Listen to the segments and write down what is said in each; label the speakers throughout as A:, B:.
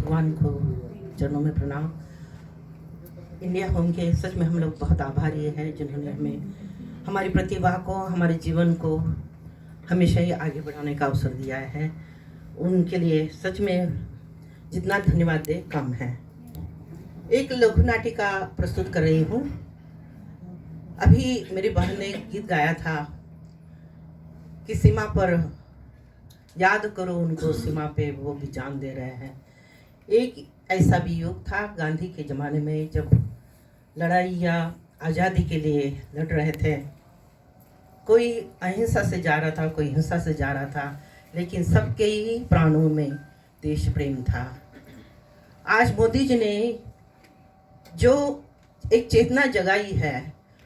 A: भगवान को चरणों में प्रणाम। इंडिया होम के सच में हम लोग बहुत आभारी हैं जिन्होंने हमें हमारी प्रतिभा को, हमारे जीवन को हमेशा ही आगे बढ़ाने का अवसर दिया है। उनके लिए सच में जितना धन्यवाद दे कम है। एक लघु नाटिका प्रस्तुत कर रही हूँ। अभी मेरी बहन ने गीत गाया था कि सीमा पर याद करो उनको, सीमा पे वो भी जान दे रहे हैं। एक ऐसा भी युग था गांधी के ज़माने में जब लड़ाई या आज़ादी के लिए लड़ रहे थे। कोई अहिंसा से जा रहा था, कोई हिंसा से जा रहा था, लेकिन सबके ही प्राणों में देश प्रेम था। आज मोदी जी ने जो एक चेतना जगाई है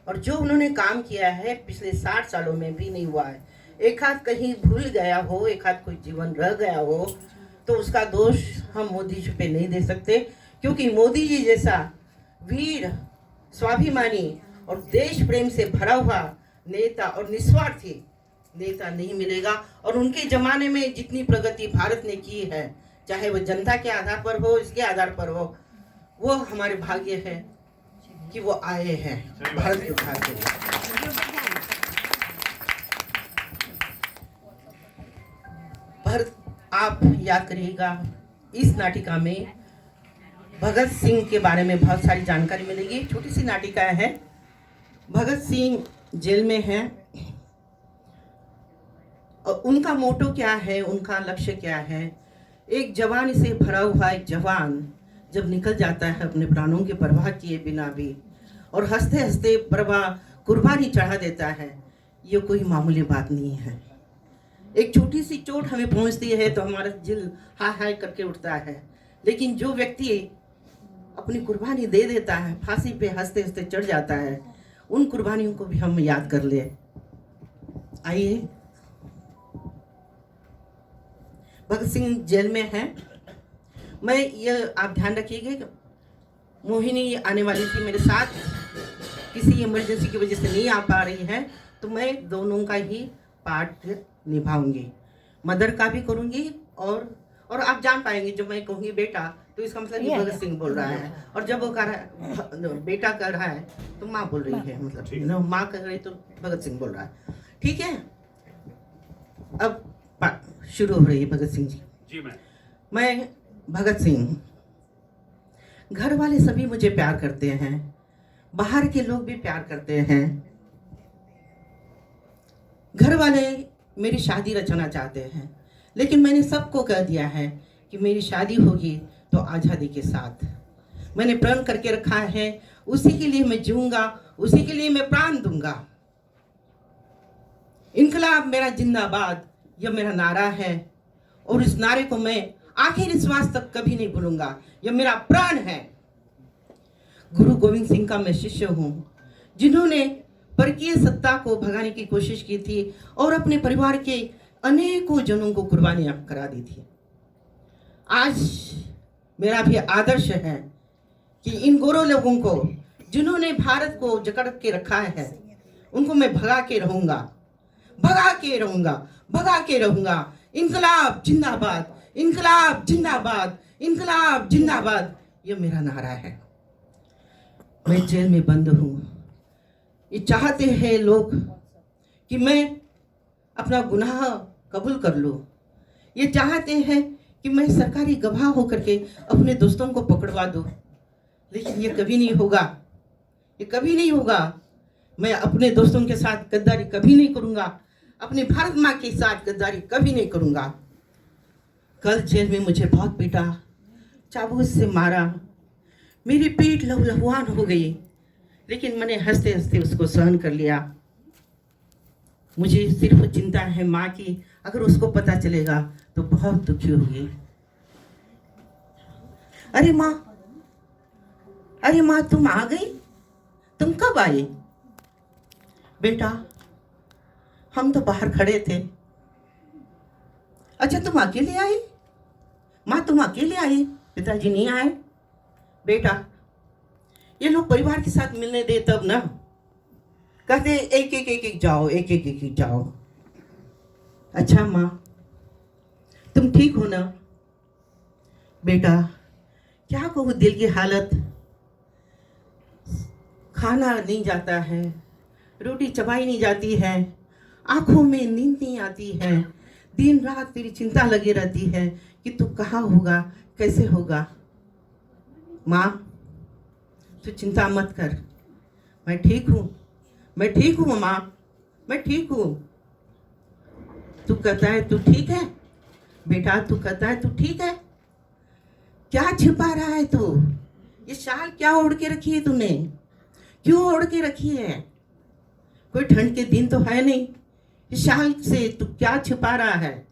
A: और जो उन्होंने काम किया है पिछले 60 सालों में भी नहीं हुआ है। एक हाथ कहीं भूल गया हो, एक हाथ कोई जीवन रह गया हो तो उसका दोष हम मोदी जी पे नहीं दे सकते, क्योंकि मोदी जी जैसा वीर, स्वाभिमानी और देश प्रेम से भरा हुआ नेता और निस्वार्थी नेता नहीं मिलेगा। और उनके ज़माने में जितनी प्रगति भारत ने की है, चाहे वो जनता के आधार पर हो, इसके आधार पर हो, वो हमारे भाग्य है कि वो आए हैं भारत के उद्धार के लिए। भारत, आप याद करिएगा इस नाटिका में भगत सिंह के बारे में बहुत सारी जानकारी मिलेगी। छोटी सी नाटिका है। भगत सिंह जेल में हैं और उनका मोटो क्या है, उनका लक्ष्य क्या है। एक जवान से भरा हुआ एक जवान जब निकल जाता है अपने प्राणों की परवाह किए बिना भी और हंसते हंसते कुर्बानी चढ़ा देता है, ये कोई मामूली बात नहीं है। एक छोटी सी चोट हमें पहुंचती है तो हमारा दिल हाय हाय करके उठता है, लेकिन जो व्यक्ति अपनी कुर्बानी दे देता है, फांसी पे हंसते हंसते चढ़ जाता है, उन कुर्बानियों को भी हम याद कर ले। आइए, भगत सिंह जेल में है। मैं ये आप ध्यान रखिएगा, मोहिनी आने वाली थी मेरे साथ, किसी इमरजेंसी की वजह से नहीं आ पा रही है, तो मैं दोनों का ही पार्ट निभाऊंगी। मदर का भी करूंगी और आप जान पाएंगे जब मैं कहूँगी बेटा तो इसका मतलब ये भगत सिंह बोल रहा है, और जब वो कह रहा है बेटा कर रहा है तो माँ बोल रही है, मतलब माँ कह रही तो भगत सिंह बोल रहा है। ठीक है, अब शुरू हो रही है भगत सिंह जी। मैं भगत सिंह। घर वाले सभी मुझे प्यार करते हैं, बाहर के लोग भी प्यार करते हैं। घर वाले मेरी शादी रचना चाहते हैं, लेकिन मैंने सबको कह दिया है कि मेरी शादी होगी तो आज़ादी के साथ। मैंने प्रण करके रखा है, उसी के लिए मैं जीऊंगा, उसी के लिए मैं प्राण दूंगा। इनकलाब मेरा जिंदाबाद, यह मेरा नारा है और इस नारे को मैं आखिरी श्वास तक कभी नहीं भूलूंगा। यह मेरा प्राण है। गुरु गोविंद सिंह का मैं शिष्य हूँ, जिन्होंने परकीय सत्ता को भगाने की कोशिश की थी और अपने परिवार के अनेकों जनों को कुर्बानियां करा दी थी। आज मेरा भी आदर्श है कि इन गोरों लोगों को जिन्होंने भारत को जकड़ के रखा है, उनको मैं भगा के रहूंगा, भगा के रहूंगा, भगा के रहूंगा। इनकलाब जिंदाबाद, इनकलाब जिंदाबाद, इनकलाब जिंदाबाद, ये मेरा नारा है। मैं जेल में बंद हूँ। ये चाहते हैं लोग कि मैं अपना गुनाह कबूल कर लूँ। ये चाहते हैं कि मैं सरकारी गवाह होकर के अपने दोस्तों को पकड़वा दूँ, लेकिन ये कभी नहीं होगा, ये कभी नहीं होगा। मैं अपने दोस्तों के साथ गद्दारी कभी नहीं करूँगा, अपनी भारत माँ के साथ गद्दारी कभी नहीं करूँगा। कल जेल में मुझे बहुत पीटा, चाबुक से मारा, मेरी पीठ लहूलुहान हो गई, लेकिन मैंने हंसते हंसते उसको सहन कर लिया। मुझे सिर्फ चिंता है माँ की, अगर उसको पता चलेगा तो बहुत दुखी होगी। अरे माँ, अरे माँ तुम आ गई, तुम कब आई? बेटा हम तो बाहर खड़े थे। अच्छा तुम अकेले आई? माँ तुम अकेले आई, पिताजी नहीं आए? बेटा ये लोग परिवार के साथ मिलने दे तब ना, कहते एक एक एक एक जाओ, एक एक एक एक जाओ। अच्छा माँ तुम ठीक हो ना? बेटा क्या कहूँ दिल की हालत। खाना नहीं जाता है, रोटी चबाई नहीं जाती है, आंखों में नींद नहीं आती है, दिन रात तेरी चिंता लगी रहती है कि तू कहाँ होगा, कैसे होगा। माँ, तू चिंता मत कर, मैं ठीक हूँ, मैं ठीक हूँ माँ, मैं ठीक हूँ। तू कहता है तू ठीक है बेटा, तू कहता है तू ठीक है। क्या छिपा रहा है तू? ये शाल क्या ओढ़ के रखी है तूने? क्यों ओढ़ के रखी है? कोई ठंड के दिन तो है नहीं, इस शाल से तू क्या छिपा रहा है?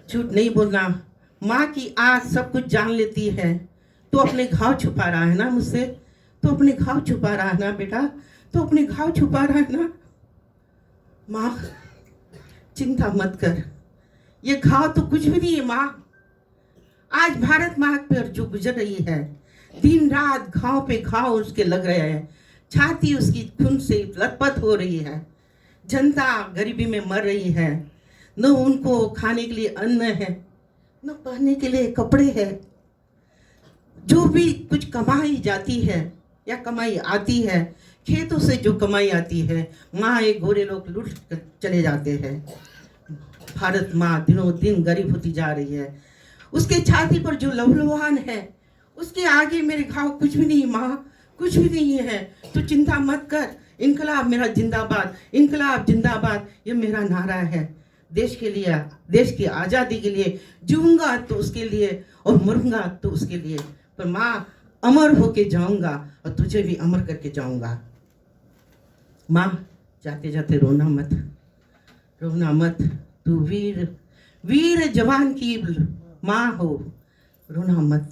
A: झूठ नहीं बोलना, माँ की आँख सब कुछ जान लेती है। तू अपने घाव छुपा रहा है ना मुझसे, तू अपने घाव छुपा रहा है ना बेटा, तू अपने घाव छुपा रहा है ना। माँ, चिंता मत कर, ये घाव तो कुछ भी नहीं है माँ। आज भारत माँ पर जो गुजर रही है, दिन रात घाव पे घाव उसके लग रहे हैं, छाती उसकी खून से लथपथ हो रही है, जनता गरीबी में मर रही है, न उनको खाने के लिए अन्न है, न पहनने के लिए कपड़े हैं। जो भी कुछ कमाई जाती है या कमाई आती है, खेतों से जो कमाई आती है, माँ एक गोरे लोग लूट कर चले जाते हैं। भारत माँ दिनों दिन गरीब होती जा रही है। उसके छाती पर जो लहूलुहान है, उसके आगे मेरे घाव कुछ भी नहीं माँ, कुछ भी नहीं है। तो चिंता मत कर, इनकलाब मेरा जिंदाबाद, इनकलाब जिंदाबाद, ये मेरा नारा है। देश के लिए, देश की आज़ादी के लिए जीऊंगा तो उसके लिए और मरूंगा तो उसके लिए। पर माँ, अमर होके जाऊंगा और तुझे भी अमर करके जाऊंगा। माँ, जाते जाते रोना मत, रोना मत। तू वीर वीर जवान की माँ हो, रोना मत।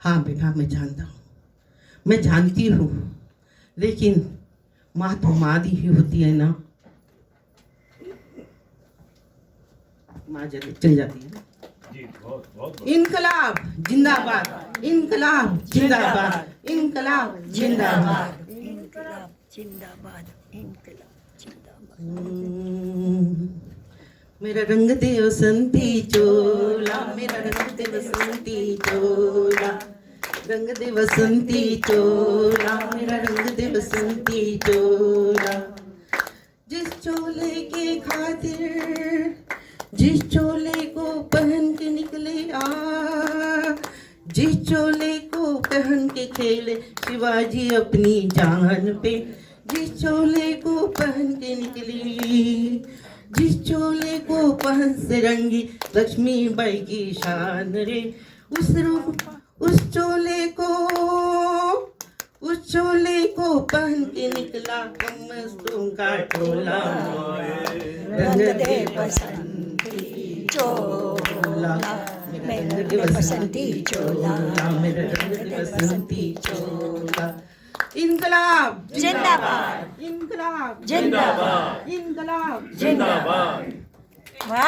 A: हाँ बेटा, मैं जानता हूँ, मैं जानती हूँ, लेकिन माँ तो माँ ही होती है ना। माँ चली जाती है। इनकलाब जिंदाबाद, इनकलाब जिंदाबाद, इनकलाब जिंदाबाद,
B: इनकलाब जिंदाबाद, इनकलाब जिंदाबाद।
A: मेरा रंग दे बसंती चोला, मेरा रंग दे बसंती चोला, रंग दे बसंती चोला, मेरा रंग दे बसंती चोला। जिस चोले के खातिर, जिस चोले को पहन के निकले जिस चोले को पहन के खेले शिवाजी अपनी जान पे, जिस चोले को पहन के निकली, जिस चोले को पहन से रंगी लक्ष्मी बाई की शान रे। उस चोले को पहन के निकला मस्तों का टोला।
B: रंग दे बसंती चोला, मेरा रंग दे बसंती चोला,
A: मेरा रंग दे बसंती चोला। इनकलाब
B: जिंदाबाद,
A: इनकलाब
B: जिंदाबाद,
A: इनकलाब
B: जिंदाबाद। वाह।